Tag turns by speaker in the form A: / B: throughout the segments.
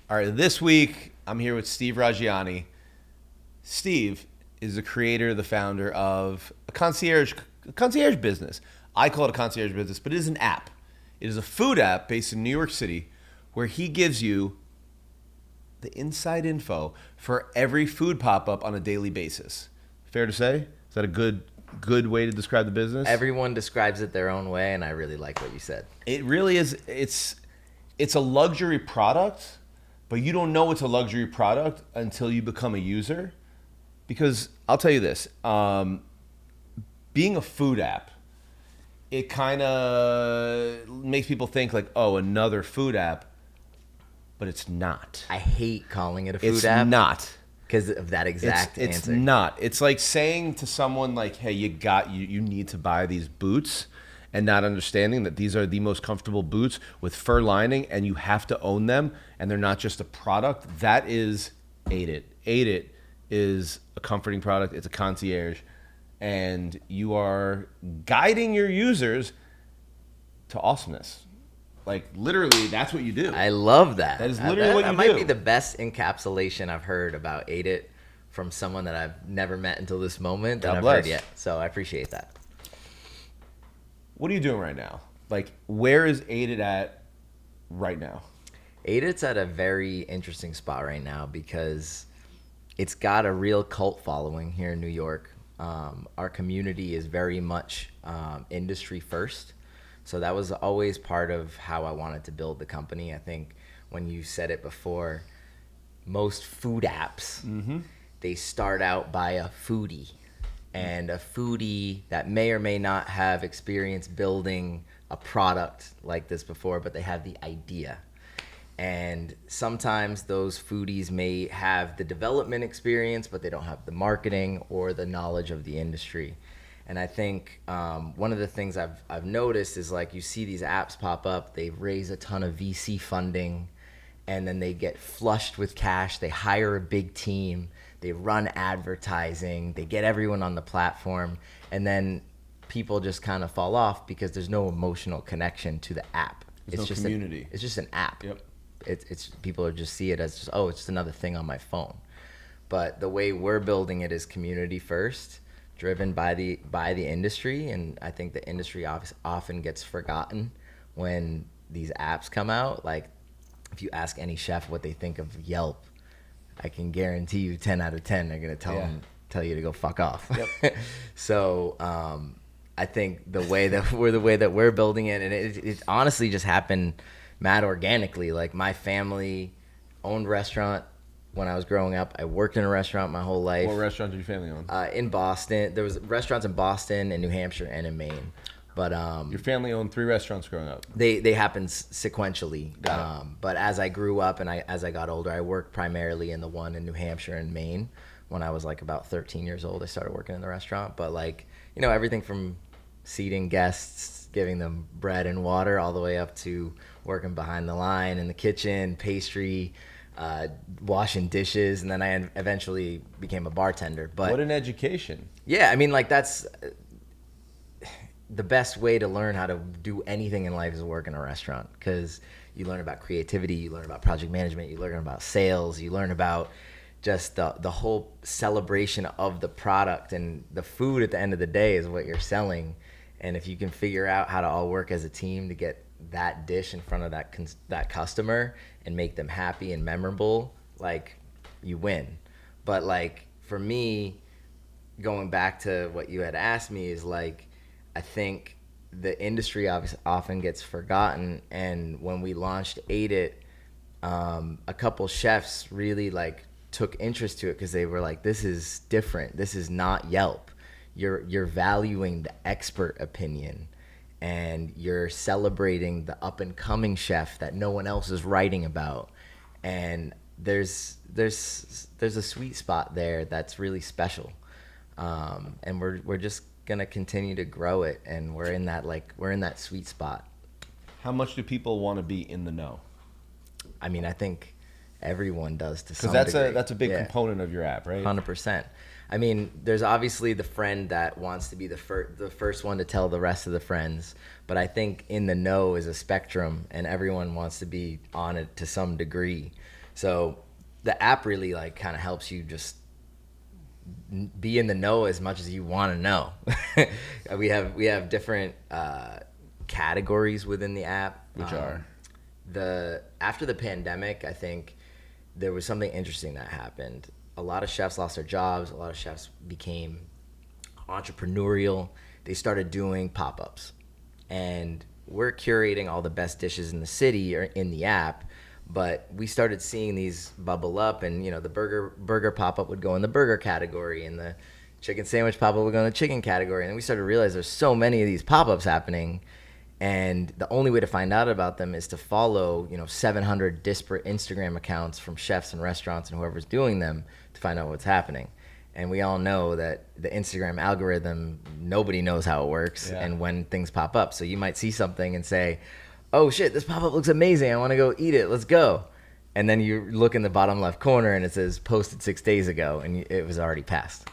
A: All right, this week I'm here with Steve Raggiani. Steve is the creator, the founder of a concierge business. I call it a concierge business, but it is an app. It is a food app based in New York City where he gives you the inside info for every food pop-up on a daily basis. Fair to say? Is that a good way to describe the business?
B: Everyone describes it their own way, and I really like what you said.
A: It really is. It's a luxury product, but you don't know it's a luxury product until you become a user. Because I'll tell you this, being a food app, it kind of makes people think like, oh, another food app, but it's not.
B: I hate calling it a food app.
A: It's not.
B: Because of that exact answer.
A: It's not. It's like saying to someone like, hey, you need to buy these boots, and not understanding that these are the most comfortable boots with fur lining and you have to own them and they're not just a product. That is Ate It. Ate It is a comforting product. It's a concierge. And you are guiding your users to awesomeness. Like, literally, that's what you do.
B: I love that.
A: That is literally what you do.
B: That might be the best encapsulation I've heard about Ate It from someone that I've never met until this moment that I've heard yet. So I appreciate that.
A: What are you doing right now? Like, where is Ate It at right now?
B: Ate It's at a very interesting spot right now because it's got a real cult following here in New York. Our community is very much industry first. So that was always part of how I wanted to build the company. I think when you said it before, most food apps, they start out by a foodie. And a foodie that may or may not have experience building a product like this before, but they have the idea. And sometimes those foodies may have the development experience, but they don't have the marketing or the knowledge of the industry. And I think one of the things I've noticed is, like, you see these apps pop up, they raise a ton of VC funding, and then they get flushed with cash, they hire a big team, they run advertising, they get everyone on the platform, and then people just kind of fall off because there's no emotional connection to the app.
A: There's no community.
B: It's just an app.
A: Yep.
B: It's people just see it as just, oh, it's just another thing on my phone. But the way we're building it is community first, driven by the industry, and I think the industry often gets forgotten when these apps come out. Like, if you ask any chef what they think of Yelp, I can guarantee you 10 out of 10 they're going to tell you to go fuck off. Yep. So I think the way that we're building it, and it honestly just happened mad organically. Like, my family owned a restaurant when I was growing up. I worked in a restaurant my whole life.
A: What restaurant did your family own?
B: In Boston. There was restaurants in Boston and New Hampshire and in Maine. But
A: your family owned 3 restaurants growing up.
B: They happened sequentially. But as I grew up and as I got older, I worked primarily in the one in New Hampshire and Maine. When I was like about 13 years old, I started working in the restaurant. But, like, you know, everything from seating guests, giving them bread and water, all the way up to working behind the line in the kitchen, pastry, washing dishes, and then I eventually became a bartender. But
A: what an education.
B: Yeah, I mean, like, that's the best way to learn how to do anything in life is work in a restaurant, because you learn about creativity, you learn about project management, you learn about sales, you learn about just the whole celebration of the product, and the food at the end of the day is what you're selling. And if you can figure out how to all work as a team to get that dish in front of that customer and make them happy and memorable, like, you win. But, like, for me, going back to what you had asked me, is like, I think the industry often gets forgotten. And when we launched Ate It, a couple chefs really, like, took interest to it because they were like, this is different. This is not Yelp. You're valuing the expert opinion, and you're celebrating the up and coming chef that no one else is writing about. And there's a sweet spot there that's really special. And we're just gonna continue to grow it, and we're in that sweet spot.
A: How much do people want to be in the know?
B: I mean, I think everyone does to some
A: degree.
B: Because
A: that's a big component of your app, right?
B: 100%. I mean, there's obviously the friend that wants to be the first one to tell the rest of the friends, but I think in the know is a spectrum, and everyone wants to be on it to some degree. So the app really like kind of helps you just be in the know as much as you want to know. we have different categories within the app,
A: Which are
B: after the pandemic, I think there was something interesting that happened. A lot of chefs lost their jobs. A lot of chefs became entrepreneurial. They started doing pop-ups, and we're curating all the best dishes in the city or in the app. But we started seeing these bubble up, and the burger pop-up would go in the burger category, and the chicken sandwich pop-up would go in the chicken category. And then we started to realize there's so many of these pop-ups happening, and the only way to find out about them is to follow 700 disparate Instagram accounts from chefs and restaurants and whoever's doing them to find out what's happening. And we all know that the Instagram algorithm, nobody knows how it works and when things pop up. So you might see something and say, oh shit, this pop-up looks amazing. I want to go eat it. Let's go. And then you look in the bottom left corner and it says posted 6 days ago, and it was already passed.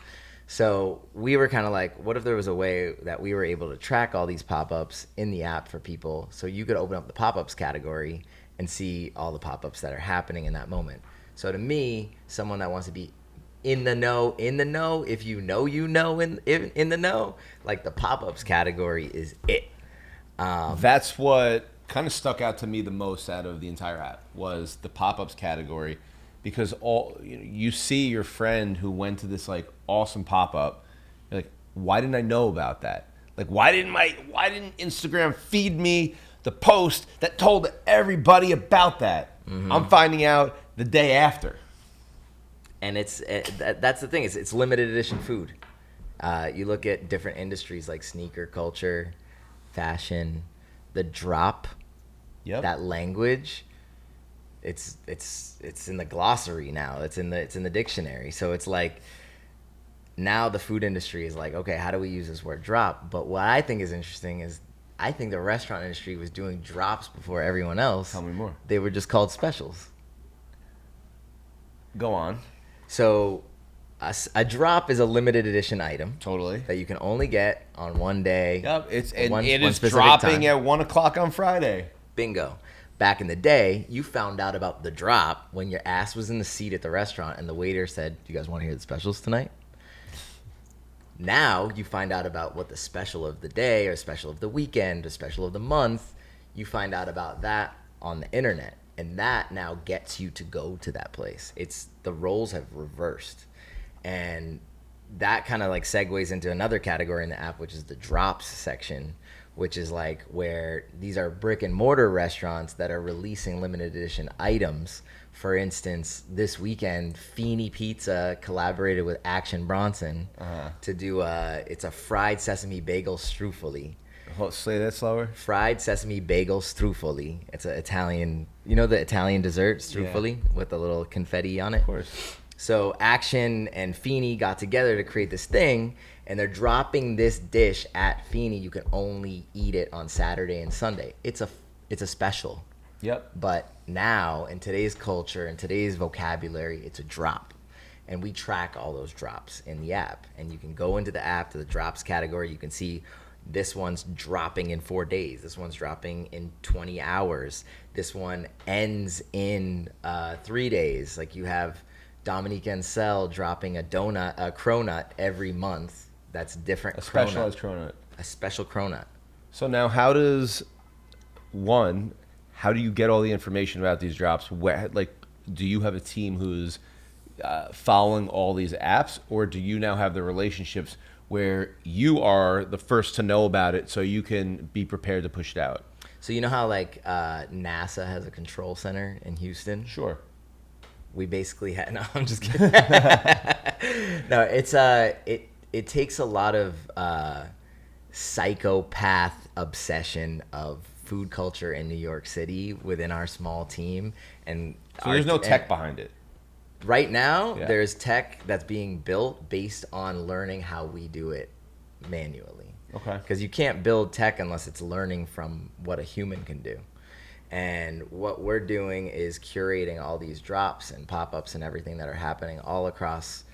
B: So we were kind of like, what if there was a way that we were able to track all these pop-ups in the app for people, so you could open up the pop-ups category and see all the pop-ups that are happening in that moment. So to me, someone that wants to be in the know, if you know in the know, like the pop-ups category is it.
A: That's what kind of stuck out to me the most out of the entire app was the pop-ups category, because you see your friend who went to this like awesome pop-up, you're like, why didn't I know about that? Like, why didn't Instagram feed me the post that told everybody about that? Mm-hmm. I'm finding out the day after.
B: And that's the thing. It's limited edition food. You look at different industries like sneaker culture, fashion, the drop, that language. It's in the glossary now. It's in the dictionary. So it's like now the food industry is like, okay, how do we use this word drop? But what I think is interesting is I think the restaurant industry was doing drops before everyone else.
A: Tell me more.
B: They were just called specials.
A: Go on.
B: So a drop is a limited edition item.
A: Totally.
B: That you can only get on one day.
A: Yep. It is dropping time. At 1 o'clock on Friday.
B: Bingo. Back in the day, you found out about the drop when your ass was in the seat at the restaurant and the waiter said, do you guys want to hear the specials tonight? Now you find out about what the special of the day or special of the weekend or special of the month, you find out about that on the internet. And that now gets you to go to that place. The roles have reversed. And that kind of like segues into another category in the app, which is the drops section, which is like where these are brick and mortar restaurants that are releasing limited edition items. For instance, this weekend, Feeney Pizza collaborated with Action Bronson to do it's a fried sesame bagel strufoli.
A: Say that slower.
B: Fried sesame bagel strufoli. It's an Italian, the Italian dessert strufoli with a little confetti on it.
A: Of course.
B: So Action and Feeney got together to create this thing, and they're dropping this dish at Feeney. You can only eat it on Saturday and Sunday. It's a special.
A: Yep.
B: But now, in today's culture, in today's vocabulary, it's a drop. And we track all those drops in the app. And you can go into the app to the drops category. You can see this one's dropping in 4 days. This one's dropping in 20 hours. This one ends in 3 days. Like you have Dominique Ansel dropping a cronut every month. That's different.
A: A specialized cronut.
B: A special cronut.
A: So now how do you get all the information about these drops? Do you have a team who's following all these apps, or do you now have the relationships where you are the first to know about it so you can be prepared to push it out?
B: So you know how like NASA has a control center in Houston?
A: Sure.
B: We basically had, no, I'm just kidding. No, it's it takes a lot of psychopath obsession of food culture in New York City within our small team. And
A: so there's no tech behind it.
B: Right now, there's tech that's being built based on learning how we do it manually.
A: Okay.
B: Because you can't build tech unless it's learning from what a human can do. And what we're doing is curating all these drops and pop-ups and everything that are happening all across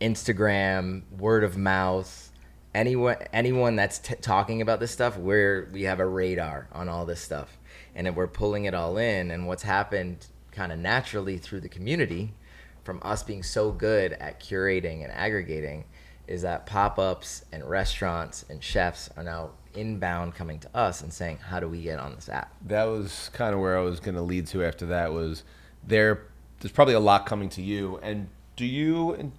B: Instagram, word of mouth. Anyone that's talking about this stuff, we have a radar on all this stuff. And then we're pulling it all in. And what's happened kind of naturally through the community from us being so good at curating and aggregating is that pop-ups and restaurants and chefs are now inbound coming to us and saying, how do we get on this app?
A: That was kind of where I was going to lead to after that. Was there's probably a lot coming to you, and do you, and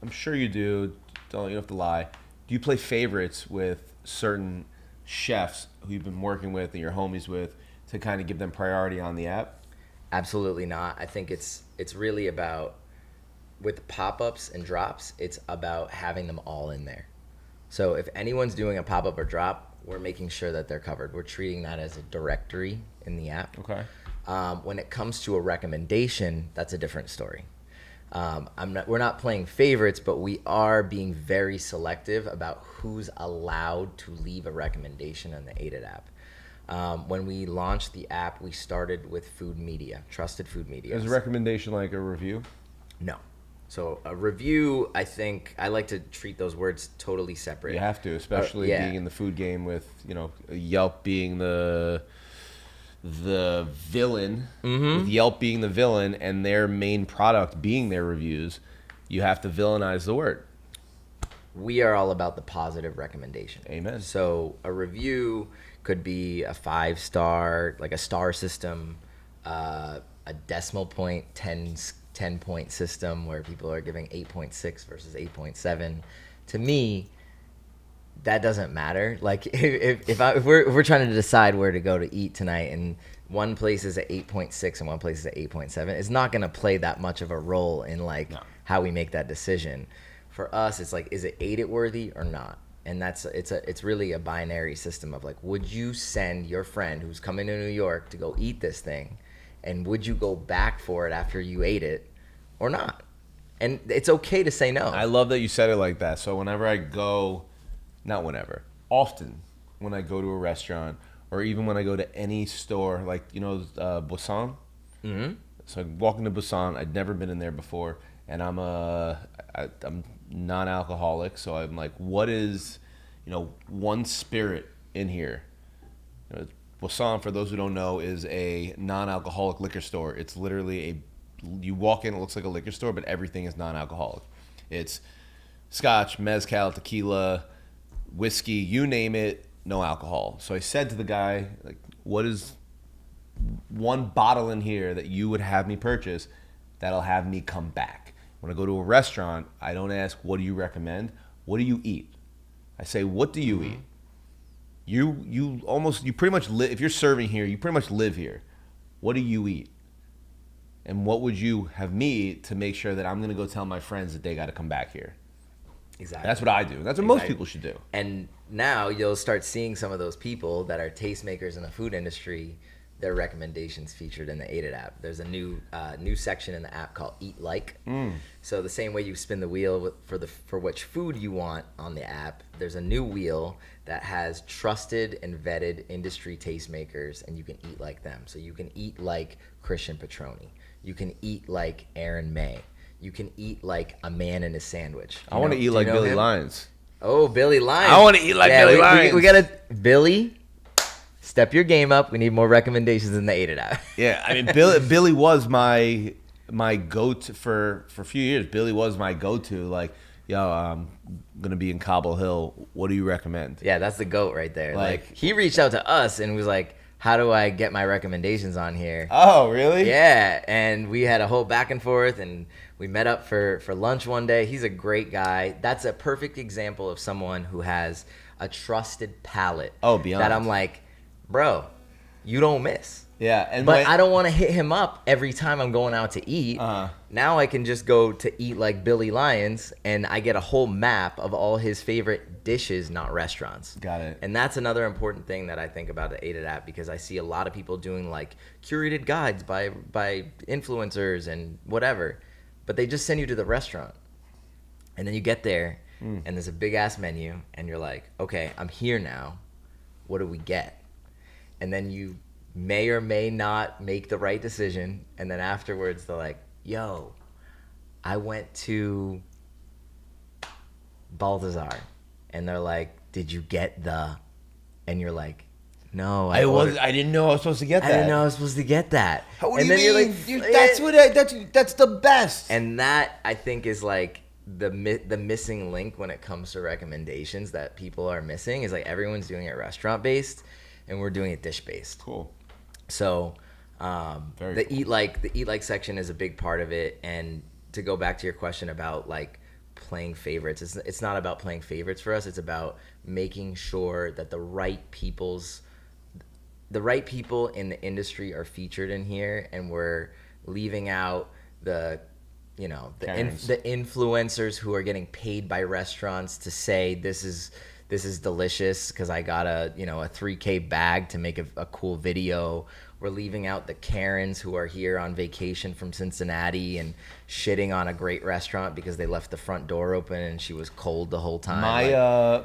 A: I'm sure you do, you don't have to lie, do you play favorites with certain chefs who you've been working with and your homies with to kind of give them priority on the app?
B: Absolutely not. I think it's really about, with pop-ups and drops, it's about having them all in there. So if anyone's doing a pop-up or drop, we're making sure that they're covered. We're treating that as a directory in the app.
A: Okay.
B: When it comes to a recommendation, that's a different story. We're not playing favorites, but we are being very selective about who's allowed to leave a recommendation on the Aided app. When we launched the app, we started with food media, trusted food media.
A: Is a recommendation like a review?
B: No. So a review, I think, I like to treat those words totally separate.
A: You have to, especially being in the food game with, Yelp being the villain, with Yelp being the villain and their main product being their reviews. You have to villainize the word.
B: We are all about the positive recommendation.
A: Amen.
B: So a review could be a 5-star, like a star system, a decimal point, 10-point system where people are giving 8.6 versus 8.7. To me, that doesn't matter. Like if we're trying to decide where to go to eat tonight, and one place is at 8.6 and one place is at 8.7, it's not going to play that much of a role in how we make that decision. For us, it's like, is it Ate It worthy or not? And it's really a binary system of like, would you send your friend who's coming to New York to go eat this thing, and would you go back for it after you ate it or not? And it's okay to say no.
A: I love that you said it like that. So whenever I go, often when I go to a restaurant or even when I go to any store, like, Boisson.
B: Mm-hmm.
A: So I walk into Boisson. I'd never been in there before, and I'm non-alcoholic. So I'm like, what is, one spirit in here? Boisson, for those who don't know, is a non-alcoholic liquor store. It's literally you walk in, it looks like a liquor store, but everything is non-alcoholic. It's scotch, mezcal, tequila, whiskey, you name it, no alcohol. So I said to the guy, like, what is one bottle in here that you would have me purchase that'll have me come back? When I go to a restaurant, I don't ask, what do you recommend? What do you eat? I say, what do you eat? You pretty much live, if you're serving here, you pretty much live here. What do you eat? And what would you have me eat to make sure that I'm going to go tell my friends that they got to come back here?
B: Exactly.
A: That's what I do. That's what most people should do.
B: And now you'll start seeing some of those people that are tastemakers in the food industry, their recommendations featured in the Aided app. There's a new section in the app called Eat Like. So the same way you spin the wheel for which food you want on the app, there's a new wheel that has trusted and vetted industry tastemakers, and you can eat like them. So you can eat like Christian Petroni. You can eat like Aaron May. You can eat like a man in a sandwich.
A: I want to eat like Billy Lyons.
B: Oh, Billy Lyons.
A: I want to eat like Billy Lyons.
B: We got to, Billy, step your game up. We need more recommendations in the Aided app.
A: Yeah, I mean, Billy was my go-to for a few years. Billy was my go-to. Like, yo, I'm going to be in Cobble Hill. What do you recommend?
B: Yeah, that's the GOAT right there. Like he reached out to us and was like, how do I get my recommendations on here?
A: Oh, really?
B: Yeah, and we had a whole back and forth, and we met up for lunch one day. He's a great guy. That's a perfect example of someone who has a trusted palate.
A: Oh, beyond.
B: That I'm like, bro, you don't miss.
A: Yeah,
B: but I don't want to hit him up every time I'm going out to eat. Now I can just go to Eat Like Billy Lyons, and I get a whole map of all his favorite dishes, not restaurants.
A: Got it.
B: And that's another important thing that I think about the Aided app, because I see a lot of people doing like curated guides by influencers and whatever, but they just send you to the restaurant, and then you get there, and there's a big ass menu, and you're like, okay, I'm here now. What do we get? And then you may or may not make the right decision, and then afterwards they're like, yo, I went to Balthazar, and they're like, did you get the, and you're like, No,
A: I didn't know I was supposed to get that.
B: I didn't know I was supposed to get that.
A: What
B: and
A: do you
B: then
A: mean?
B: you're like,
A: That's the best.
B: and that I think is like the missing link when it comes to recommendations that people are missing is like everyone's doing it restaurant based, and we're doing it dish based.
A: Cool.
B: So
A: Very cool.
B: the eat like section is a big part of it. And to go back to your question about like playing favorites, it's not about playing favorites for us. It's about making sure that the right people in the industry are featured in here, and we're leaving out the influencers who are getting paid by restaurants to say this is delicious because I got a $3K bag to make a cool video. We're leaving out the Karens who are here on vacation from Cincinnati and shitting on a great restaurant because they left the front door open and she was cold the whole time.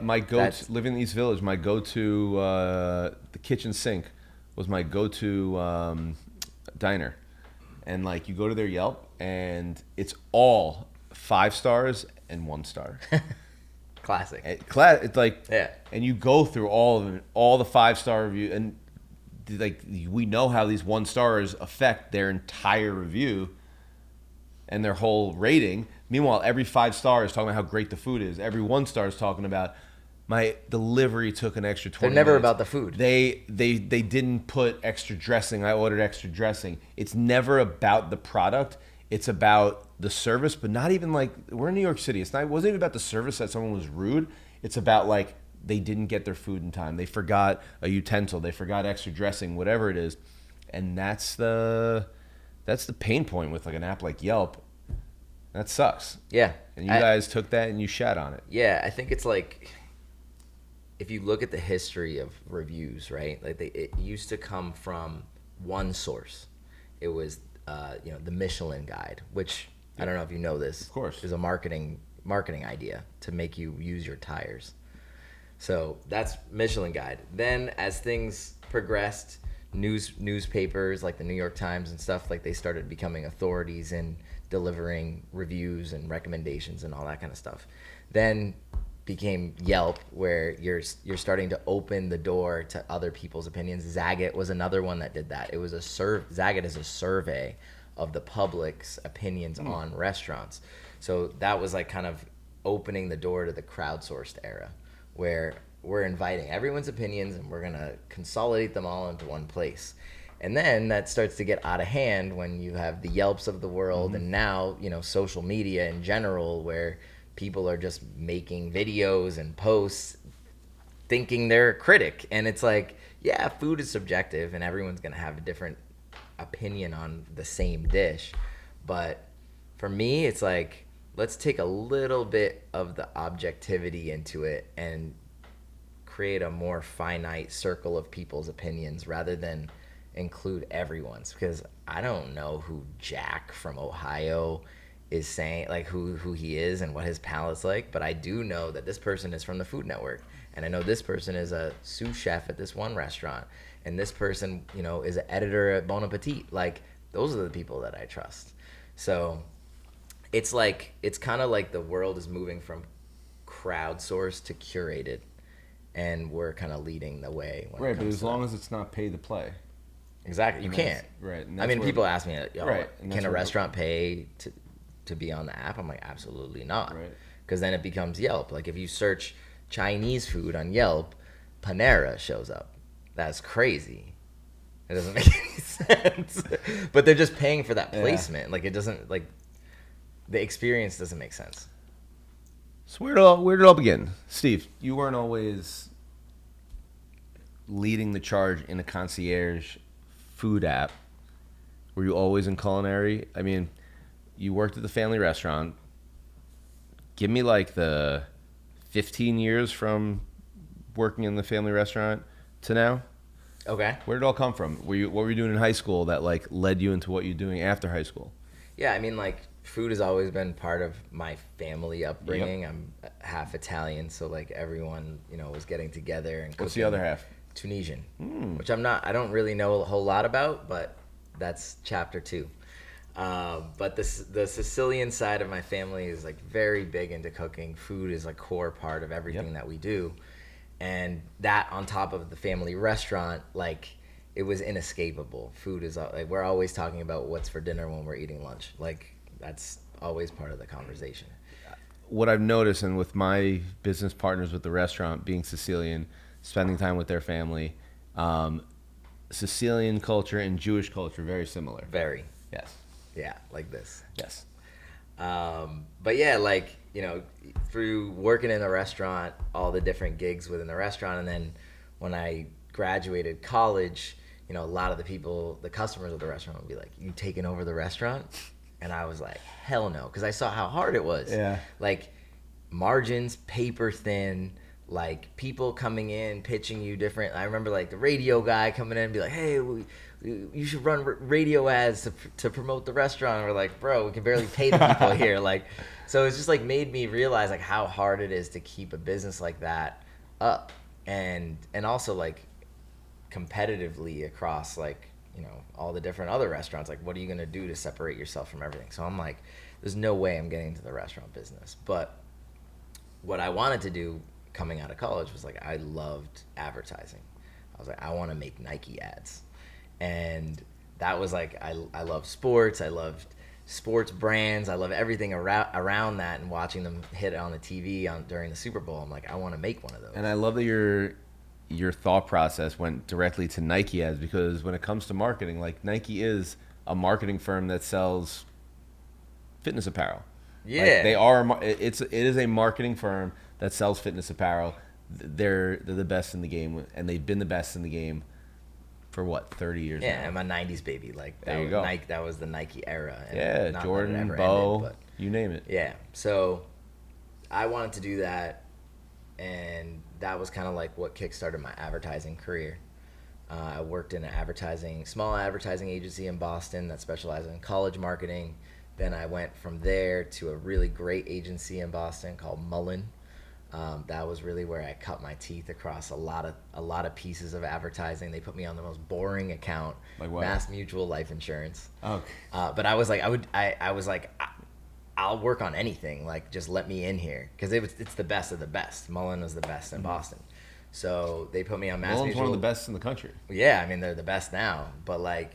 A: My go-to, living in East Village, my go-to, the kitchen sink was my go-to diner. And like you go to their Yelp and it's all 5 stars and 1 star.
B: Classic.
A: It's like,
B: yeah.
A: And you go through all of them, all the 5-star reviews, and like we know how these 1 stars affect their entire review and their whole rating. Meanwhile, every 5 stars is talking about how great the food is. Every 1 star is talking about my delivery took an extra 20
B: They're never
A: minutes.
B: about the food.
A: They didn't put extra dressing. I ordered extra dressing. It's never about the product. It's about the service, but not even like we're in New York City. It wasn't even about the service that someone was rude. It's about like they didn't get their food in time. They forgot a utensil. They forgot extra dressing, whatever it is. And that's the pain point with like an app like Yelp. That sucks.
B: Yeah.
A: And you guys took that and you shat on it.
B: Yeah, I think it's like if you look at the history of reviews, right? Like it used to come from one source. It was the Michelin Guide, which I don't know if you know this.
A: Of course.
B: Is a marketing idea to make you use your tires. So that's Michelin Guide. Then as things progressed, newspapers like the New York Times and stuff, like they started becoming authorities in delivering reviews and recommendations and all that kind of stuff. Then became Yelp, where you're starting to open the door to other people's opinions. Zagat was another one that did that. It was Zagat is a survey of the public's opinions on restaurants. So that was like kind of opening the door to the crowdsourced era, where we're inviting everyone's opinions and we're gonna consolidate them all into one place. And then that starts to get out of hand when you have the Yelps of the world and now, social media in general, where people are just making videos and posts thinking they're a critic. And it's like, yeah, food is subjective and everyone's going to have a different opinion on the same dish. But for me, it's like, let's take a little bit of the objectivity into it and create a more finite circle of people's opinions rather than include everyone's. Because I don't know who Jack from Ohio is saying, like who he is and what his palate's like, but I do know that this person is from the Food Network, and I know this person is a sous chef at this one restaurant, and this person is an editor at Bon Appetit. Like those are the people that I trust. So it's kind of like the world is moving from crowdsourced to curated, and we're kind of leading the way when
A: Right, but as long as it's not pay to play.
B: Exactly. You can't.
A: Right.
B: I mean, people ask me,
A: Right,
B: can a restaurant pay to be on the app? I'm like, absolutely not. Right. Because then it becomes Yelp. Like if you search Chinese food on Yelp, Panera shows up. That's crazy. It doesn't make any sense. But they're just paying for that placement. Yeah. Like it doesn't, like the experience doesn't make sense.
A: So where did it all begin? Steve, you weren't always leading the charge in a concierge food app. Were you always in culinary? I mean, you worked at the family restaurant. Give me like the 15 years from working in the family restaurant to now.
B: Okay.
A: Where did it all come from? What were you doing in high school that like led you into what you're doing after high school?
B: Yeah, I mean, like food has always been part of my family upbringing.
A: Yep.
B: I'm half Italian, so like everyone, was getting together and cooking.
A: What's the other half?
B: Tunisian, which I don't really know a whole lot about, but that's chapter 2. But the Sicilian side of my family is like very big into cooking. Food is a core part of everything that we do. And that on top of the family restaurant, like it was inescapable. Food is like we're always talking about what's for dinner when we're eating lunch. Like that's always part of the conversation.
A: What I've noticed, and with my business partners with the restaurant, being Sicilian, spending time with their family, Sicilian culture and Jewish culture very similar.
B: Very.
A: Yes.
B: Yeah, like this.
A: Yes.
B: But yeah, like, you know, through working in the restaurant, all the different gigs within the restaurant, and then when I graduated college, you know, a lot of the people, the customers of the restaurant would be like, "You taking over the restaurant?" And I was like, "Hell no," because I saw how hard it was.
A: Yeah.
B: Like margins, paper thin, like people coming in pitching you different. I remember like the radio guy coming in and be like, "Hey, you should run radio ads to promote the restaurant." And we're like, "Bro, we can barely pay the people here." Like, so it's just like made me realize like how hard it is to keep a business like that up, and also like competitively across like, you know, all the different other restaurants. Like, what are you gonna do to separate yourself from everything? So I'm like, there's no way I'm getting into the restaurant business. But what I wanted to do coming out of college was like, I loved advertising. I was like, I want to make Nike ads. And that was like, I love sports. I loved sports brands. I love everything around that, and watching them hit on the TV during the Super Bowl. I'm like, I want to make one of those.
A: And I love that your thought process went directly to Nike ads, because when it comes to marketing, like Nike is a marketing firm that sells fitness apparel.
B: Yeah.
A: Like they are. It is a marketing firm that sells fitness apparel. They're the best in the game, and they've been the best in the game for what, 30 years now.
B: Yeah, I'm a 90s baby. Like
A: there you go.
B: Nike, that was the Nike era. And
A: yeah,
B: not
A: Jordan,
B: that it ever
A: Bo,
B: ended, but
A: you name it.
B: yeah. So I wanted to do that, and that was kind of like what kickstarted my advertising career. I worked in a small advertising agency in Boston that specialized in college marketing. Then I went from there to a really great agency in Boston called Mullen. That was really where I cut my teeth across a lot of pieces of advertising. They put me on the most boring account,
A: like what?
B: Mass Mutual Life Insurance.
A: Okay.
B: But I was like, I'll work on anything. Like, just let me in here, because it's the best of the best. Mullen was the best in Boston, so they put me on Mass
A: Mullen's
B: Mutual.
A: one of the best in the country.
B: Yeah, I mean they're the best now, but like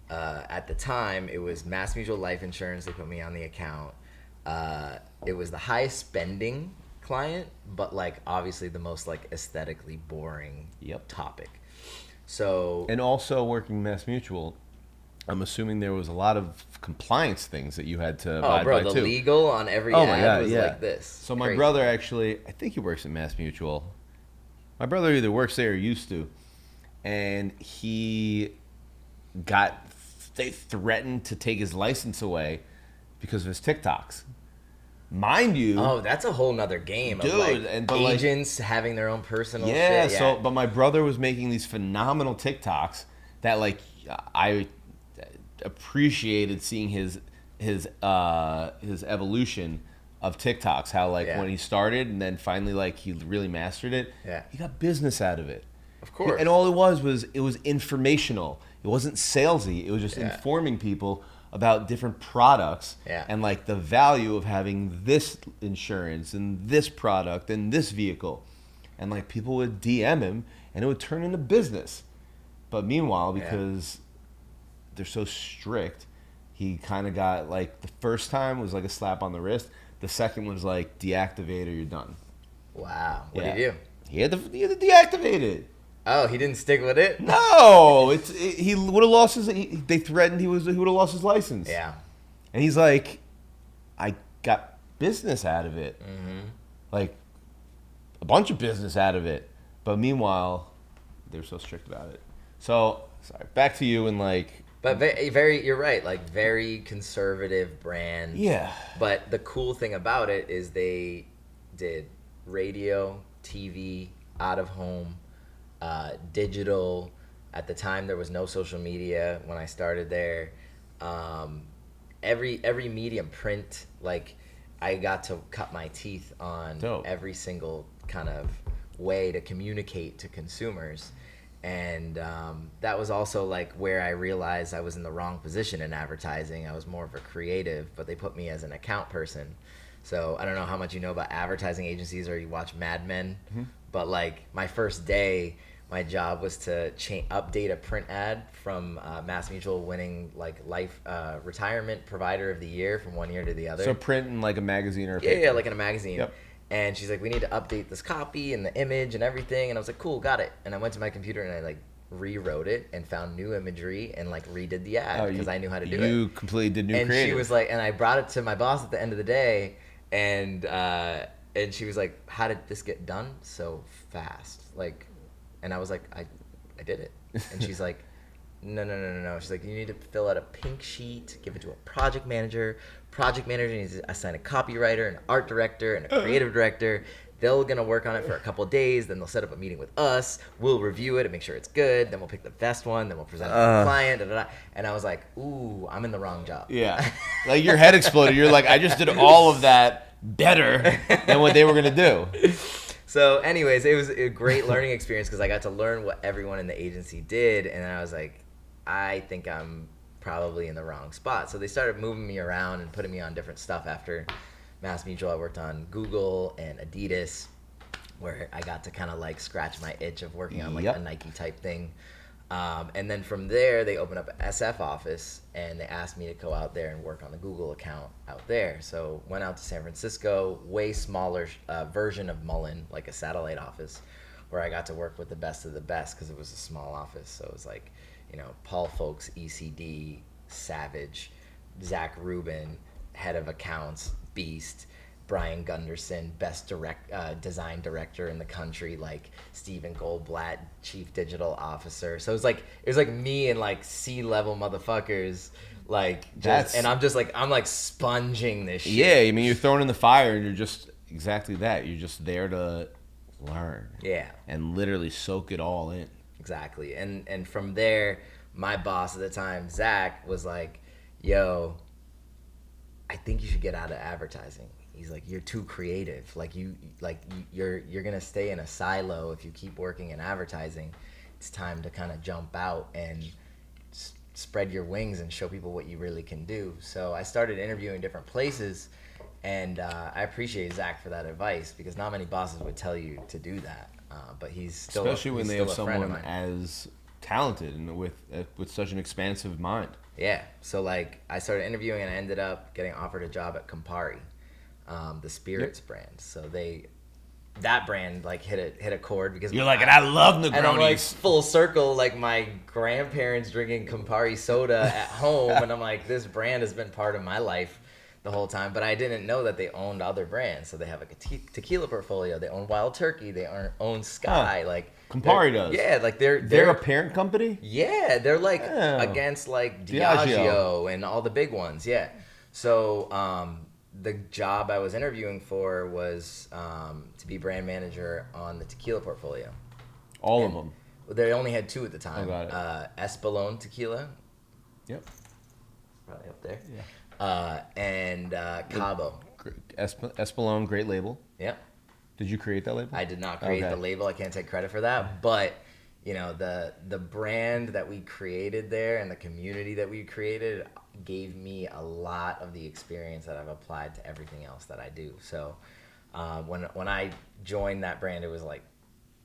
B: at the time it was Mass Mutual Life Insurance. They put me on the account. It was the highest spending client, but like obviously the most like aesthetically boring topic. So,
A: and also working Mass Mutual, I'm assuming there was a lot of compliance things that you had to abide by
B: the
A: too.
B: legal on every
A: Oh
B: ad
A: my God,
B: was
A: yeah.
B: like this.
A: So my
B: Crazy.
A: brother actually, I think he works at Mass Mutual. My brother either works there or used to, and they threatened to take his license away because of his TikToks. Mind you.
B: Oh, that's a whole nother game.
A: Dude,
B: of like agents having their own personal shit.
A: Yeah, but my brother was making these phenomenal TikToks that like I appreciated seeing his evolution of TikToks, how like when he started and then finally like he really mastered it.
B: Yeah.
A: He got business out of it.
B: Of course.
A: And all it was informational. It wasn't salesy. It was just informing people about different products and like the value of having this insurance and this product and this vehicle. And like people would DM him and it would turn into business. But meanwhile, because they're so strict, he kind of got like, the first time was like a slap on the wrist. The second was like, deactivate or you're done.
B: Wow. What did he do?
A: He had to deactivate it.
B: Oh, he didn't stick with it?
A: No, he would have lost his. They threatened he would have lost his license.
B: Yeah,
A: and he's like, I got business out of it, like a bunch of business out of it. But meanwhile, they were so strict about it. So sorry, back to you and like.
B: But very, you're right. Like very conservative brand.
A: Yeah.
B: But the cool thing about it is they did radio, TV, out of home. Digital. At the time there was no social media when I started there. Every medium, print, like I got to cut my teeth on every single kind of way to communicate to consumers. And that was also like where I realized I was in the wrong position in advertising. I was more of a creative, but they put me as an account person. So I don't know how much you know about advertising agencies or you watch Mad Men, but like my first day, my job was to update a print ad from Mass Mutual winning like retirement provider of the year from one year to the other.
A: So print in like a magazine or a
B: Yeah,
A: paper.
B: yeah, like in a magazine.
A: Yep.
B: And she's like, we need to update this copy and the image and everything. And I was like, cool, got it. And I went to my computer and I like rewrote it and found new imagery and like redid the ad because I knew how to do it.
A: You completely did new
B: And
A: creative.
B: she was like, and I brought it to my boss at the end of the day, and she was like, how did this get done so fast? Like, and I was like, I did it. And she's like, no. She's like, you need to fill out a pink sheet, give it to a project manager. Project manager needs to assign a copywriter, an art director, and a creative director. They're gonna work on it for a couple of days. Then they'll set up a meeting with us. We'll review it and make sure it's good. Then we'll pick the best one. Then we'll present it to the client. Da, da, da. And I was like, ooh, I'm in the wrong job.
A: Yeah. Like your head exploded. You're like, I just did all of that better than what they were gonna do.
B: So anyways, it was a great learning experience because I got to learn what everyone in the agency did. And I was like, I think I'm probably in the wrong spot. So they started moving me around and putting me on different stuff after Mass Mutual. I worked on Google and Adidas, where I got to kind of like scratch my itch of working on like a Nike type thing. And then from there, they opened up an SF office and they asked me to go out there and work on the Google account out there. So went out to San Francisco, way smaller version of Mullen, like a satellite office, where I got to work with the best of the best because it was a small office. So it was like, you know, Paul Folks, ECD, Savage, Zach Rubin, head of accounts, Beast, Brian Gunderson, best design director in the country, like Stephen Goldblatt, chief digital officer. So it was like me and like C-level motherfuckers, like just, and I'm like sponging this shit.
A: Yeah, I mean you're thrown in the fire and you're just exactly that. You're just there to learn.
B: Yeah.
A: And literally soak it all in.
B: Exactly. And from there, my boss at the time, Zach, was like, yo, I think you should get out of advertising. He's like, you're too creative. You're gonna stay in a silo if you keep working in advertising. It's time to kind of jump out and spread your wings and show people what you really can do. So I started interviewing different places, and I appreciate Zach for that advice because not many bosses would tell you to do that. But he's still
A: especially when they have someone
B: of
A: as talented and with such an expansive mind.
B: Yeah. So like I started interviewing and I ended up getting offered a job at Campari, the spirits brand. So that brand like hit a chord because
A: you're like, and I love Negronis.
B: And I'm like full circle, like my grandparents drinking Campari soda at home, and I'm like, this brand has been part of my life the whole time, but I didn't know that they owned other brands. So they have like a tequila portfolio. They own Wild Turkey. They own Sky. Like
A: Campari does.
B: Yeah, like they're
A: a parent company.
B: Yeah, they're like against like Diageo and all the big ones. Yeah. So the job I was interviewing for was to be brand manager on the tequila portfolio.
A: All of them.
B: They only had two at the time.
A: Oh, got it.
B: Espolón tequila.
A: Yep.
B: Probably up there.
A: Yeah.
B: And Cabo.
A: Espolón, great label.
B: Yep.
A: Did you create that label?
B: I did not create the label. I can't take credit for that. But, you know, the brand that we created there and the community that we created gave me a lot of the experience that I've applied to everything else that I do. So when I joined that brand, it was like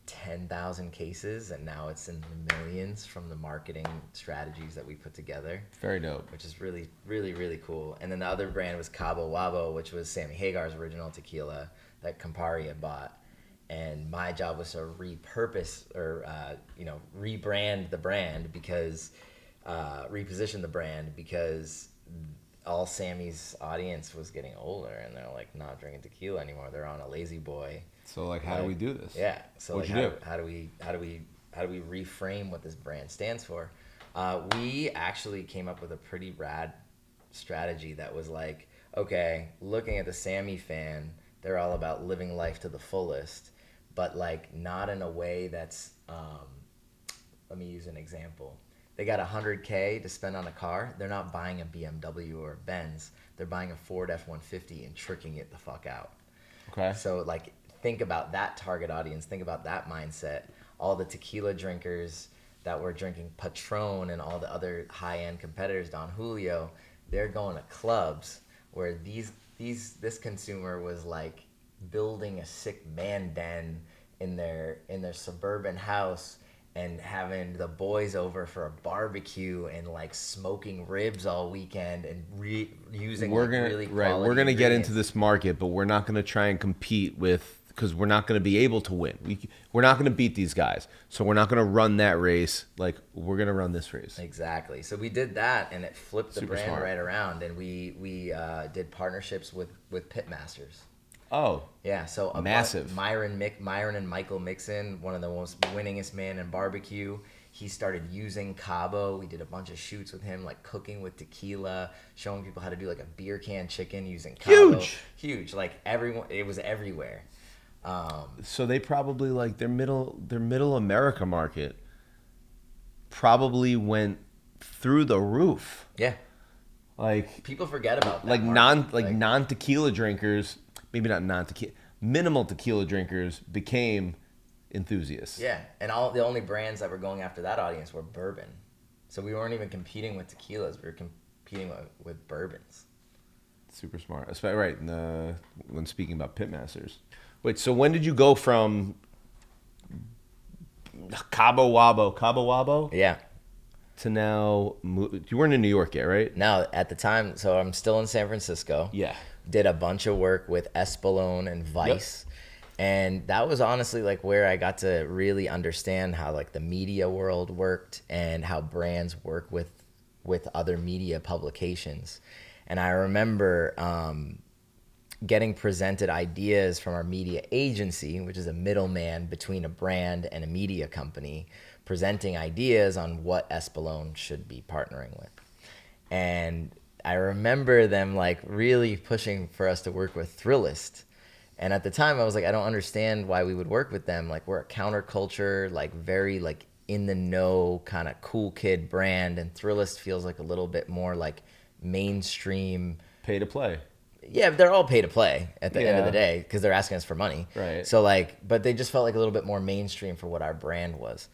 B: 10,000 cases, and now it's in the millions from the marketing strategies that we put together.
A: Very dope.
B: Which is really, really, really cool. And then the other brand was Cabo Wabo, which was Sammy Hagar's original tequila that Campari had bought. And my job was to repurpose or, rebrand the brand because, reposition the brand because all Sammy's audience was getting older and they're like not drinking tequila anymore. They're on a lazy boy.
A: So like, how do we do this?
B: Yeah. So
A: What'd
B: like,
A: you do?
B: how do we reframe what this brand stands for? We actually came up with a pretty rad strategy that was like, okay, looking at the Sammy fan, they're all about living life to the fullest, but like not in a way that's, let me use an example. They got $100K to spend on a car. They're not buying a BMW or a Benz. They're buying a Ford F-150 and tricking it the fuck out.
A: Okay.
B: So like, think about that target audience. Think about that mindset. All the tequila drinkers that were drinking Patron and all the other high-end competitors, Don Julio, they're going to clubs where this consumer was like building a sick man den in their suburban house and having the boys over for a barbecue and like smoking ribs all weekend and using really quality
A: we're gonna get into
B: ingredients.
A: this market, but we're not gonna try and compete with, because we're not gonna be able to win. We're not gonna beat these guys, so we're not gonna run that race. Like, we're gonna run this race.
B: Exactly. So we did that, and it flipped the
A: Super
B: brand
A: smart.
B: right around. And we did partnerships with pitmasters.
A: Oh,
B: Yeah, so
A: massive.
B: Myron and Michael Mixon, one of the most winningest man in barbecue. He started using Cabo. We did a bunch of shoots with him, like cooking with tequila, showing people how to do like a beer can chicken using Cabo. Huge. Like everyone, it was everywhere.
A: So they probably, like, their middle America market probably went through the roof.
B: Yeah,
A: Like,
B: people forget about that.
A: like
B: market.
A: non-tequila drinkers, maybe not non-tequila, minimal tequila drinkers became enthusiasts.
B: Yeah, and the only brands that were going after that audience were bourbon. So we weren't even competing with tequilas. We were competing with bourbons.
A: Super smart. Right, when speaking about pitmasters. Wait, so when did you go from Cabo Wabo
B: Yeah.
A: to now, you weren't in New York yet, right?
B: Now, at the time, so I'm still in San Francisco.
A: Yeah.
B: Did a bunch of work with Espolón and Vice. Yep. And that was honestly like where I got to really understand how like the media world worked and how brands work with other media publications. And I remember getting presented ideas from our media agency, which is a middleman between a brand and a media company, presenting ideas on what Espolón should be partnering with. And I remember them like really pushing for us to work with Thrillist. And at the time I was like, I don't understand why we would work with them. Like, we're a counterculture, like very like in the know kind of cool kid brand, and Thrillist feels like a little bit more like mainstream.
A: Pay to play.
B: Yeah, they're all pay to play at the end of the day because they're asking us for money.
A: Right.
B: So like, but they just felt like a little bit more mainstream for what our brand was.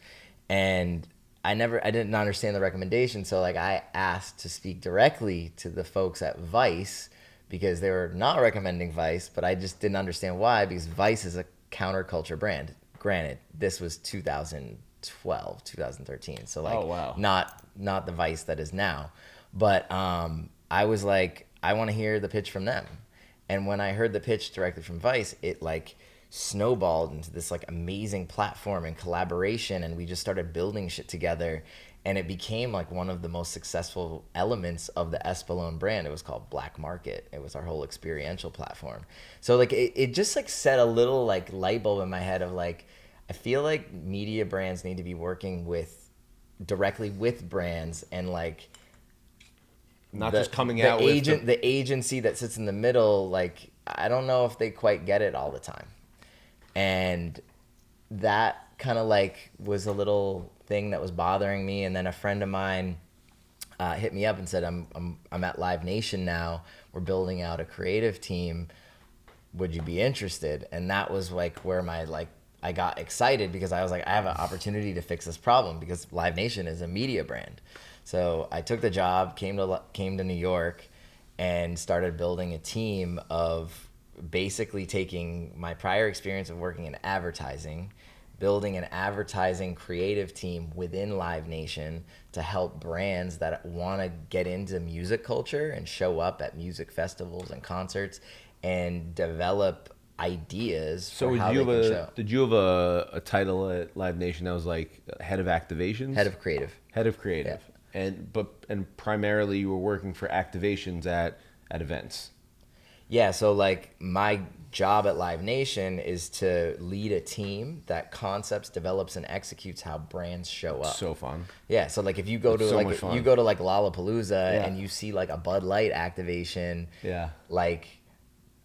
B: And I didn't understand the recommendation. So like I asked to speak directly to the folks at Vice because they were not recommending Vice, but I just didn't understand why, because Vice is a counterculture brand. Granted, this was 2012, 2013. So like,
A: oh, wow.
B: not the Vice that is now. But I was like, I want to hear the pitch from them. And when I heard the pitch directly from Vice, it like snowballed into this like amazing platform and collaboration, and we just started building shit together, and it became like one of the most successful elements of the Espolón brand. It was called Black Market. It was our whole experiential platform. So like it just like set a little like light bulb in my head of like, I feel like media brands need to be working directly with brands, and like
A: not just coming out with
B: the agency that sits in the middle. Like, I don't know if they quite get it all the time. And that kind of like was a little thing that was bothering me. And then a friend of mine hit me up and said, I'm at Live Nation now. We're building out a creative team. Would you be interested? And that was like where I got excited, because I was like, I have an opportunity to fix this problem, because Live Nation is a media brand. So I took the job, came to New York, and started building a team of basically taking my prior experience of working in advertising, building an advertising creative team within Live Nation to help brands that want to get into music culture and show up at music festivals and concerts and develop ideas for how they can show.
A: Did you have a title at Live Nation that was like head of activations?
B: Head of creative.
A: Head of creative.
B: Yeah.
A: And primarily you were working for activations at events.
B: Yeah, so like my job at Live Nation is to lead a team that concepts, develops, and executes how brands show up.
A: So fun.
B: Yeah, so like if you go to Lollapalooza and you see like a Bud Light activation, like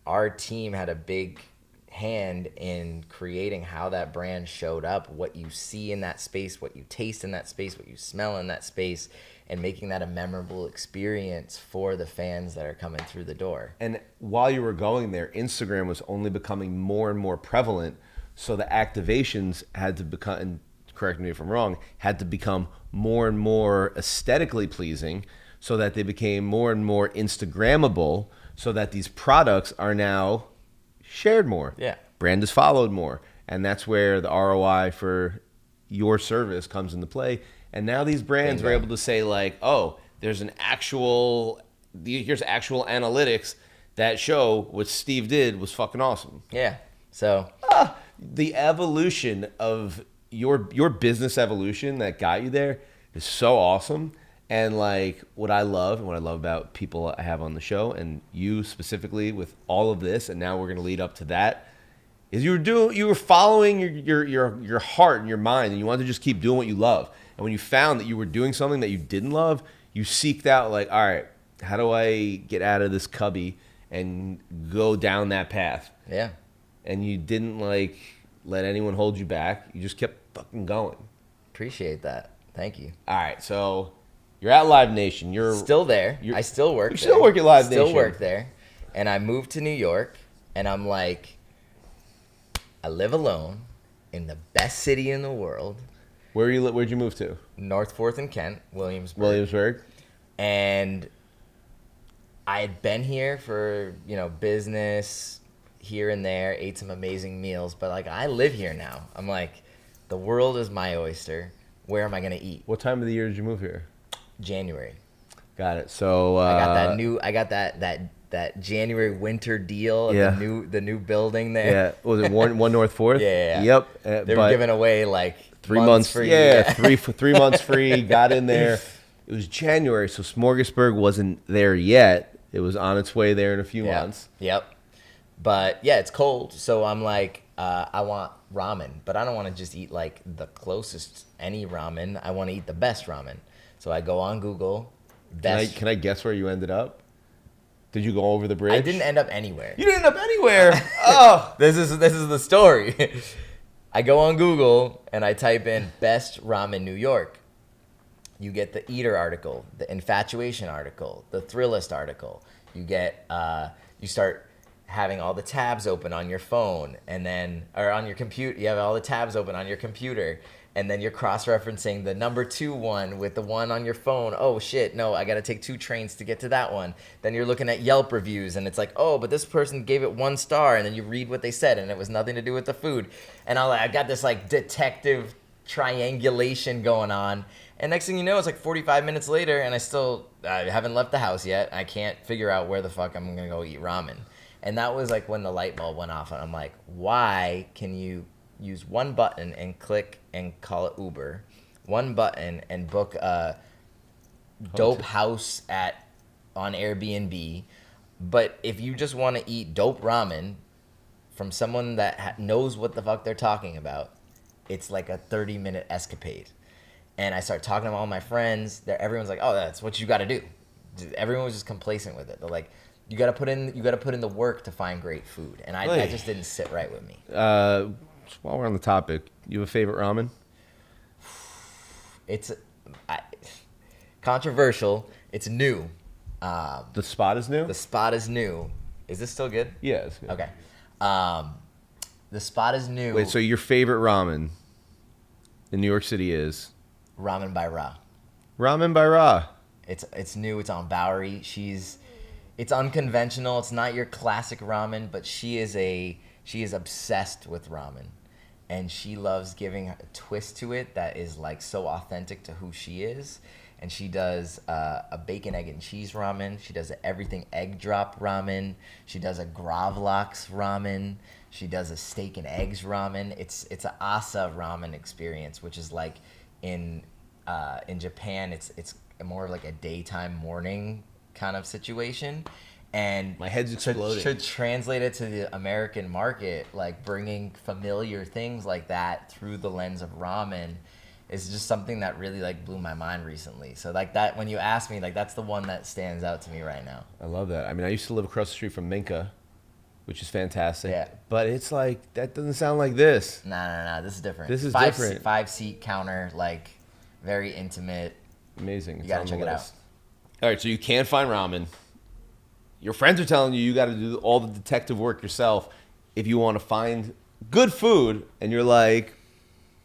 B: our team had a big hand in creating how that brand showed up, what you see in that space, what you taste in that space, what you smell in that space, and making that a memorable experience for the fans that are coming through the door.
A: And while you were going there, Instagram was only becoming more and more prevalent, so the activations had to become, and correct me if I'm wrong, had to become more and more aesthetically pleasing, so that they became more and more Instagrammable, so that these products are now shared more.
B: Yeah.
A: Brand is followed more. And that's where the ROI for your service comes into play. And now these brands are able to say like, oh, here's actual analytics that show what Steve did was fucking awesome.
B: Yeah. So
A: The evolution of your business evolution that got you there is so awesome. And like what I love about people I have on the show and you specifically with all of this, and now we're going to lead up to that, is you were following your heart and your mind, and you wanted to just keep doing what you love. And when you found that you were doing something that you didn't love, you seeked out like, all right, how do I get out of this cubby and go down that path?
B: yeah.
A: And you didn't like let anyone hold you back. You just kept fucking going.
B: Appreciate that. Thank you.
A: All right, so you're at Live Nation. You're
B: Still there. I still work there.
A: still work at Live
B: Still
A: Nation.
B: work there. And I moved to New York, and I'm like, I live alone in the best city in the world.
A: Where'd you move to?
B: North 4th and Kent, Williamsburg.
A: Williamsburg.
B: And I had been here for, business here and there, ate some amazing meals, but like I live here now. I'm like, the world is my oyster. Where am I gonna eat?
A: What time of the year did you move here?
B: January.
A: Got it. So
B: I got that January winter deal at the new building there.
A: Yeah, was it one North 4th?
B: Yeah.
A: Yep.
B: They were giving away like
A: 3 months
B: free.
A: Yeah, 3 months free. Got in there. It was January, so Smorgasburg wasn't there yet. It was on its way there in a few months.
B: Yep. But yeah, it's cold, so I'm like, I want ramen, but I don't want to just eat like the closest any ramen. I want to eat the best ramen. So I go on Google.
A: Can I guess where you ended up? Did you go over the bridge?
B: I didn't end up anywhere.
A: You didn't end up anywhere. Oh,
B: this is the story. I go on Google and I type in best ramen New York. You get the Eater article, the Infatuation article, the Thrillist article. You get you start having all the tabs open on your phone, and then or on your computer. You have all the tabs open on your computer, and then you're cross-referencing the number 2 one with the one on your phone. Oh shit, no, I gotta take 2 trains to get to that one. Then you're looking at Yelp reviews, and it's like, oh, but this person gave it 1 star, and then you read what they said, and it was nothing to do with the food. And I got this like detective triangulation going on. And next thing you know, it's like 45 minutes later, and I haven't left the house yet. I can't figure out where the fuck I'm gonna go eat ramen. And that was like when the light bulb went off, and I'm like, why can you use one button and click and call it Uber, one button and book a dope house on Airbnb, but if you just want to eat dope ramen from someone that knows what the fuck they're talking about, it's like a 30-minute escapade. And I start talking to all my friends. Everyone's like, "Oh, that's what you got to do." Everyone was just complacent with it. They're like, "You got to put in the work to find great food," and I just didn't sit right with me.
A: While we're on the topic, you have a favorite ramen?
B: It's controversial. It's new.
A: The Spot is new?
B: The Spot is new. Is this still good?
A: Yeah, it's good.
B: Okay. The Spot is new.
A: Wait, so your favorite ramen in New York City is?
B: Ramen by Ra.
A: Ramen by Ra.
B: It's new. It's on Bowery. It's unconventional. It's not your classic ramen, but she is obsessed with ramen, and she loves giving a twist to it that is like so authentic to who she is. And she does a bacon, egg, and cheese ramen. She does an everything egg drop ramen. She does a gravlax ramen. She does a steak and eggs ramen. It's an asa ramen experience, which is like in Japan, it's more of like a daytime morning kind of situation. And
A: my head's exploding.
B: To translate it to the American market, like bringing familiar things like that through the lens of ramen is just something that really like blew my mind recently. So like that, when you ask me, like that's the one that stands out to me right now.
A: I love that. I mean, I used to live across the street from Minka, which is fantastic.
B: Yeah.
A: But it's like, that doesn't sound like this.
B: No. This is different.
A: This is different.
B: 5-seat counter, like very intimate.
A: Amazing.
B: You gotta check it out.
A: All right, so you can't find ramen. Your friends are telling you got to do all the detective work yourself if you want to find good food, and you're like,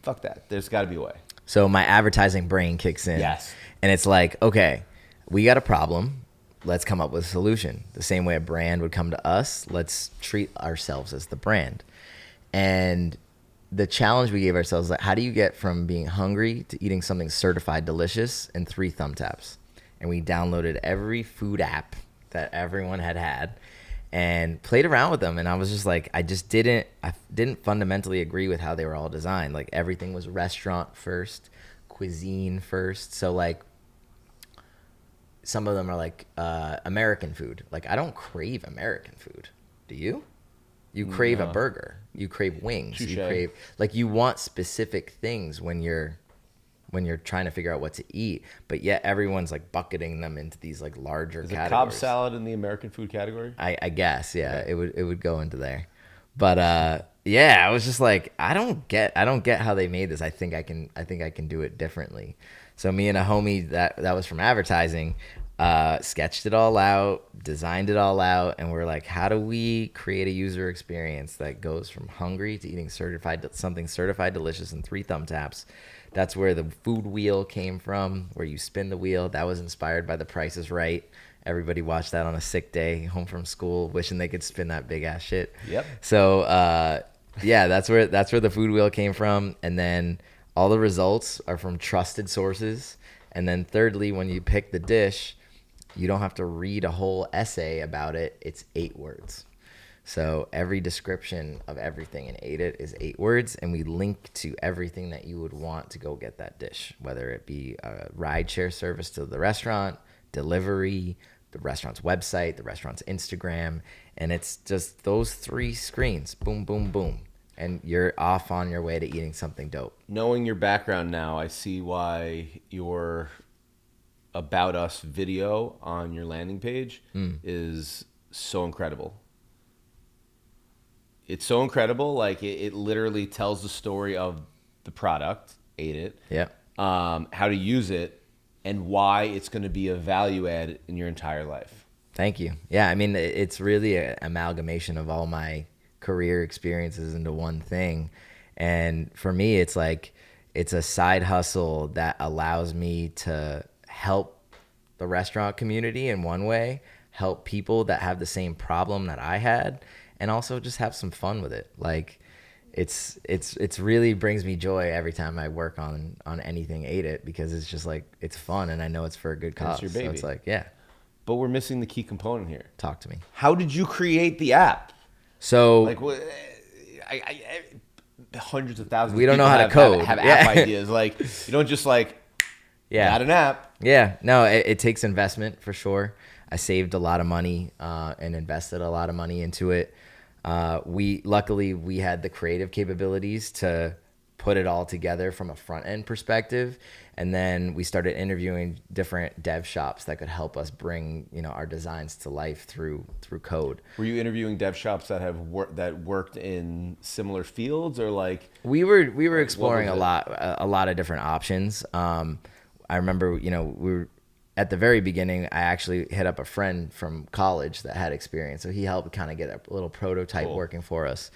A: fuck that. There's got to be a way.
B: So my advertising brain kicks in.
A: Yes.
B: And it's like, okay, we got a problem. let's come up with a solution. The same way a brand would come to us, let's treat ourselves as the brand. And the challenge we gave ourselves is like, how do you get from being hungry to eating something certified delicious in 3 thumb taps? And we downloaded every food app that everyone had and played around with them. And I was just like, I didn't fundamentally agree with how they were all designed. Like everything was restaurant first, cuisine first. So like some of them are like American food. Like I don't crave American food. Do you? You crave a burger. You crave wings.
A: Touché.
B: You crave, like, you want specific things when you're trying to figure out what to eat, but yet everyone's like bucketing them into these like larger categories.
A: Cobb salad in the American food category?
B: I guess, yeah, okay. It would go into there. But yeah, I was just like, I don't get how they made this. I think I can do it differently. So me and a homie that was from advertising, sketched it all out, designed it all out, and we're like, how do we create a user experience that goes from hungry to eating something certified delicious in 3 thumb taps? That's where the food wheel came from, where you spin the wheel. That was inspired by The Price is Right. Everybody watched that on a sick day, home from school, wishing they could spin that big ass shit.
A: Yep.
B: So yeah, that's where the food wheel came from, and then all the results are from trusted sources. And then thirdly, when you pick the dish, you don't have to read a whole essay about it. It's 8 words. So every description of everything in Ate It is 8 words, and we link to everything that you would want to go get that dish, whether it be a rideshare service to the restaurant, delivery, the restaurant's website, the restaurant's Instagram, and it's just those 3 screens, boom, boom, boom, and you're off on your way to eating something dope.
A: Knowing your background now, I see why your About Us video on your landing page is so incredible. It's so incredible. Like it literally tells the story of the product, Ate It,
B: Yeah.
A: how to use it, and why it's going to be a value add in your entire life.
B: Thank you. Yeah, I mean, it's really an amalgamation of all my career experiences into one thing. And for me, it's like, it's a side hustle that allows me to help the restaurant community in one way, help people that have the same problem that I had, and also just have some fun with it. Like it's really brings me joy every time I work on anything Ate It, because it's just like, it's fun, and I know it's for a good cause.
A: It's your baby.
B: So it's like, yeah.
A: But we're missing the key component here.
B: Talk to me.
A: How did you create the app?
B: So
A: Like, hundreds of thousands.
B: We don't
A: of people
B: know how to code.
A: Have
B: Yeah.
A: app ideas. Like, you don't just like, got an app.
B: Yeah, no, it takes investment for sure. I saved a lot of money and invested a lot of money into it. Luckily we had the creative capabilities to put it all together from a front end perspective, and then we started interviewing different dev shops that could help us bring our designs to life through code.
A: Were you interviewing dev shops that worked in similar fields, or like
B: we were exploring a lot of different options. I remember we were at the very beginning, I actually hit up a friend from college that had experience, so he helped kind of get a little prototype working for us.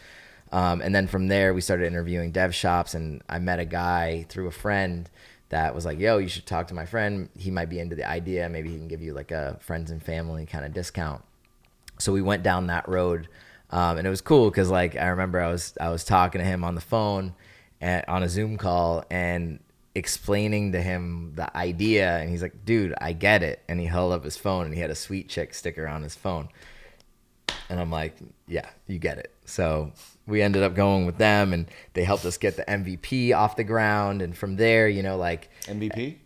B: And then from there, we started interviewing dev shops, and I met a guy through a friend that was like, yo, you should talk to my friend. He might be into the idea. Maybe he can give you like a friends and family kind of discount. So we went down that road, and it was cool because like I remember I was talking to him on the phone on a Zoom call and explaining to him the idea, and he's like, dude, I get it. And he held up his phone, and he had a sweet chick sticker on his phone. And I'm like, yeah, you get it. So we ended up going with them, and they helped us get the MVP off the ground. And from there, like
A: MVP,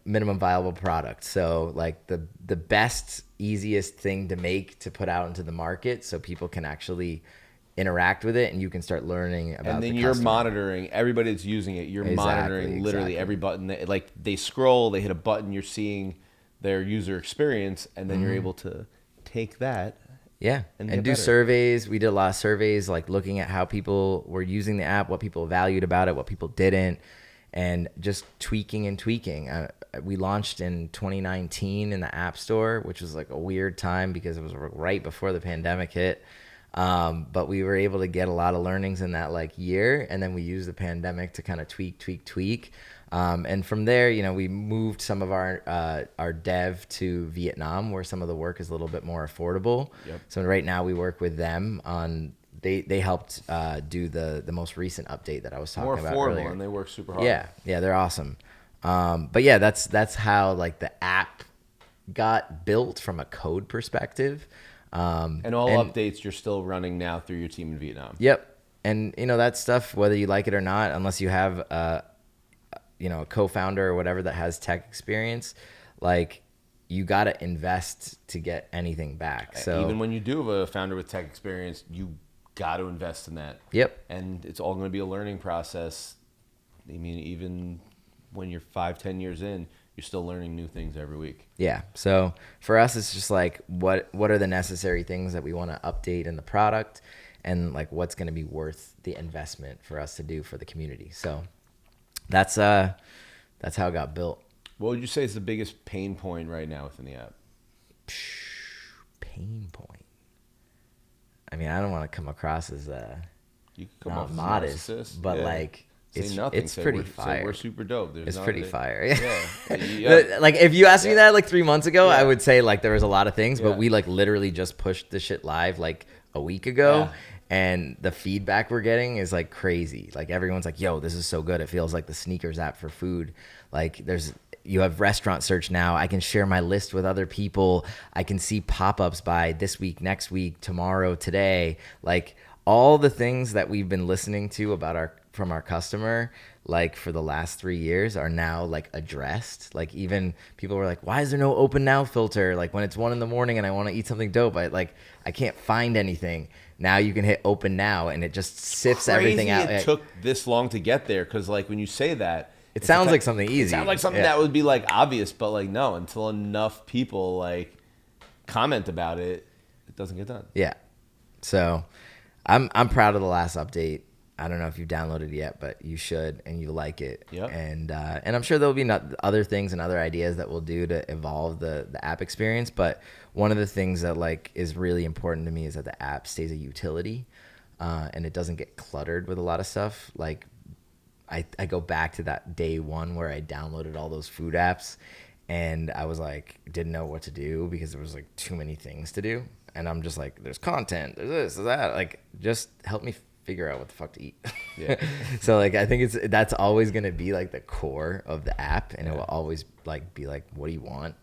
B: minimum viable product. So like the best, easiest thing to make, to put out into the market, so people can actually interact with it, and you can start learning about.
A: And then
B: the
A: you're
B: customer.
A: monitoring everybody that's using it. You're monitoring literally every button. Like they scroll, they hit a button, you're seeing their user experience, and then you're able to take that.
B: Yeah, and do better. Surveys. We did a lot of surveys, like looking at how people were using the app, what people valued about it, what people didn't, and just tweaking and tweaking. We launched in 2019 in the App Store, which was like a weird time because it was right before the pandemic hit. But we were able to get a lot of learnings in that like year, and then we used the pandemic to kind of tweak. And from there, we moved some of our dev to Vietnam, where some of the work is a little bit more affordable.
A: Yep.
B: So right now we work with them on. They helped do the most recent update that I was talking about earlier.
A: More affordable, and they work super hard.
B: Yeah, they're awesome. But yeah, that's how like the app got built from a code perspective.
A: And all updates you're still running now through your team in Vietnam.
B: Yep. And that stuff, whether you like it or not, unless you have a co-founder or whatever that has tech experience, like you got to invest to get anything back. So
A: even when you do have a founder with tech experience, you got to invest in that.
B: Yep.
A: And it's all going to be a learning process. I mean, even when you're 5-10 years in, you're still learning new things every week.
B: Yeah. So for us, it's just like, what are the necessary things that we want to update in the product, and like what's going to be worth the investment for us to do for the community. So that's how it got built.
A: What would you say is the biggest pain point right now within the app?
B: Pain point. I mean, I don't want to come across as
A: you could come
B: not
A: off as
B: modest,
A: narcissist,
B: but
A: yeah.
B: like
A: Say nothing.
B: it's
A: say
B: pretty
A: we're,
B: fire.
A: Say we're super dope.
B: It's pretty fire.
A: Yeah.
B: Like if you asked me that like 3 months ago,
A: Yeah.
B: I would say like there was a lot of things,
A: Yeah.
B: but we like literally just pushed the shit live like a week ago.
A: Yeah.
B: And the feedback we're getting is like crazy. Like everyone's like, yo, this is so good. It feels like the sneakers app for food. Like you have restaurant search now. I can share my list with other people. I can see pop-ups by this week, next week, tomorrow, today. Like all the things that we've been listening to from our customer, like for the last 3 years, are now like addressed. Like even people were like, why is there no open now filter? Like when it's 1 a.m. and I want to eat something dope, I can't find anything. Now you can hit open now and it just sifts everything out.
A: It took this long to get there, because like when you say that,
B: it sounds like something easy.
A: It sounds like something that would be like obvious, but like no, until enough people like comment about it, it doesn't get done.
B: Yeah. So I'm proud of the last update. I don't know if you've downloaded it yet, but you should, and you like it.
A: Yep.
B: And I'm sure there'll be other things and other ideas that we'll do to evolve the app experience. But one of the things that like is really important to me is that the app stays a utility, and it doesn't get cluttered with a lot of stuff. Like I go back to that day one where I downloaded all those food apps, and I was like, didn't know what to do because there was like too many things to do. And I'm just like, there's content, there's this, there's that. Like, just help me figure out what the fuck to eat.
A: Yeah.
B: So like, I think that's always going to be like the core of the app, and it will always like be like, what do you want?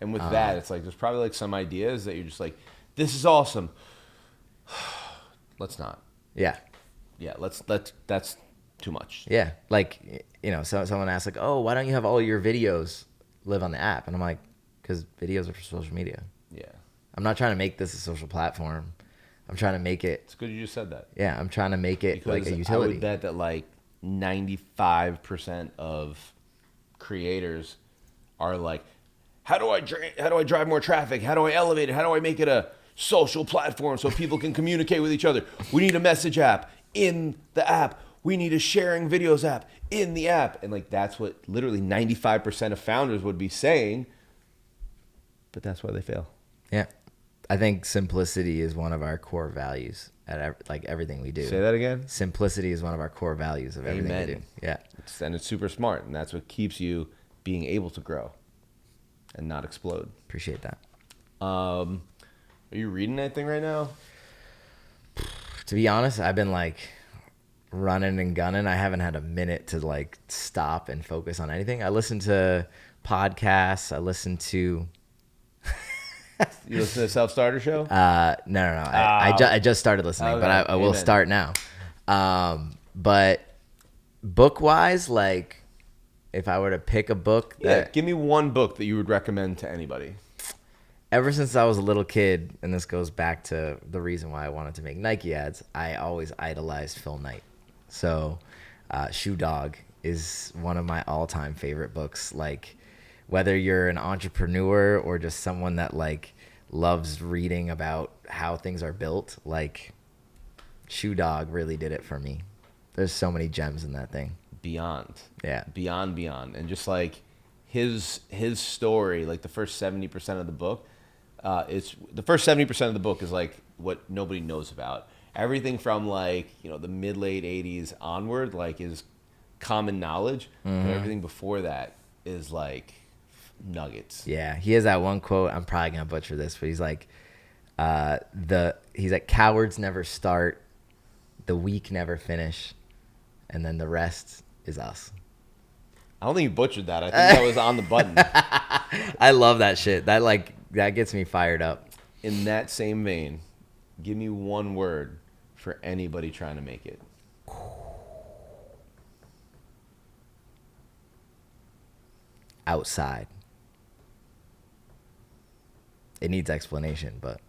A: And with that, it's like there's probably like some ideas that you're just like, this is awesome. Let's not.
B: Yeah.
A: Yeah. That's too much.
B: Yeah. Like, so someone asks like, oh, why don't you have all your videos live on the app? And I'm like, because videos are for social media.
A: Yeah.
B: I'm not trying to make this a social platform. I'm trying to make it.
A: It's good you just said that.
B: Yeah, I'm trying to make it
A: Because
B: like a utility.
A: I would bet that like 95% of creators are like, how do I drive more traffic? How do I elevate it? How do I make it a social platform so people can communicate with each other? We need a message app in the app. We need a sharing videos app in the app. And like that's what literally 95% of founders would be saying. But that's why they fail.
B: Yeah. I think simplicity is one of our core values at like everything we do.
A: Say that again?
B: Simplicity is one of our core values of everything we do. Yeah.
A: And it's super smart. And that's what keeps you being able to grow and not explode.
B: Appreciate that.
A: Are you reading anything right now?
B: To be honest, I've been like running and gunning. I haven't had a minute to like stop and focus on anything. I listen to podcasts. I listen to...
A: You listen to the Self-Starter Show?
B: No. I just started listening, but I will start now. But book-wise, like if I were to pick a book that...
A: Give me one book that you would recommend to anybody.
B: Ever since I was a little kid, and this goes back to the reason why I wanted to make Nike ads, I always idolized Phil Knight. So Shoe Dog is one of my all-time favorite books. Like whether you're an entrepreneur or just someone that like loves reading about how things are built, like Shoe Dog really did it for me. There's so many gems in that thing.
A: Beyond.
B: Yeah.
A: Beyond. And just like his story, like the first 70% of the book, the first 70% of the book is like what nobody knows about. Everything from like, the mid-late 80s onward, like is common knowledge, but everything before that is like nuggets.
B: Yeah, he has that one quote. I'm probably gonna butcher this, but he's like, cowards never start, the weak never finish, and then the rest is us.
A: I don't think you butchered that. I think that was on the button.
B: I love that shit. That gets me fired up.
A: In that same vein, give me one word for anybody trying to make it.
B: Outside. It needs explanation, but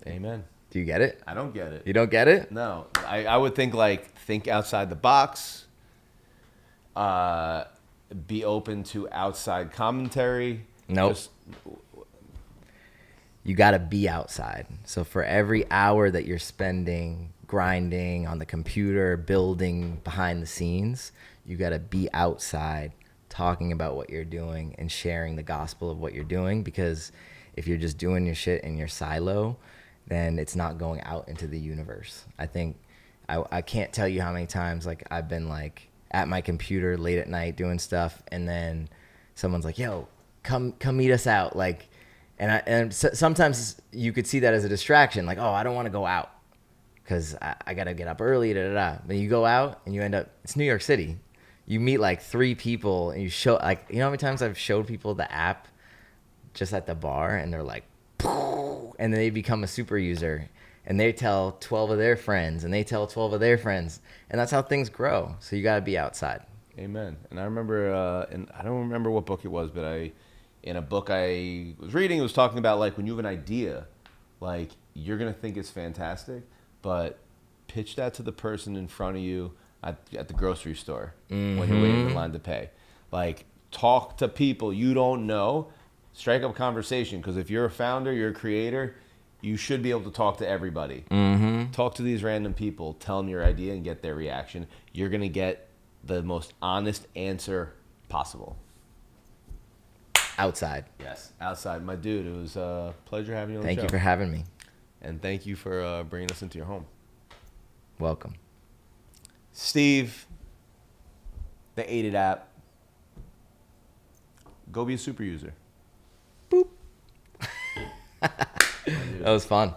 A: Amen.
B: do you get it?
A: I don't get it.
B: You don't get it?
A: No. I would think outside the box. Be open to outside commentary.
B: Nope. You got to be outside. So for every hour that you're spending grinding on the computer, building behind the scenes, you got to be outside talking about what you're doing and sharing the gospel of what you're doing. Because if you're just doing your shit in your silo, then it's not going out into the universe. I think I can't tell you how many times like I've been like at my computer late at night doing stuff, and then someone's like, yo, come meet us out. Like, and sometimes you could see that as a distraction. Like, oh, I don't want to go out because I got to get up early. But you go out and you end up, it's New York City. You meet like 3 people and you show, like, you know how many times I've showed people the app just at the bar and they're like, and they become a super user and they tell 12 of their friends and they tell 12 of their friends. And that's how things grow. So you got to be outside.
A: Amen. And I remember, and I don't remember what book it was, but in a book I was reading, it was talking about like when you have an idea, like you're going to think it's fantastic, but pitch that to the person in front of you at the grocery store when you're waiting in line to pay. Like, talk to people you don't know, strike up a conversation, because if you're a founder, you're a creator, you should be able to talk to everybody. Talk to these random people, tell them your idea and get their reaction. You're going to get the most honest answer possible.
B: Outside.
A: Yes, outside. My dude, it was a pleasure having you on the show.
B: Thank you for having me.
A: And thank you for bringing us into your home.
B: Welcome.
A: Steve, the 8 It app. Go be a super user.
B: Boop. That was fun.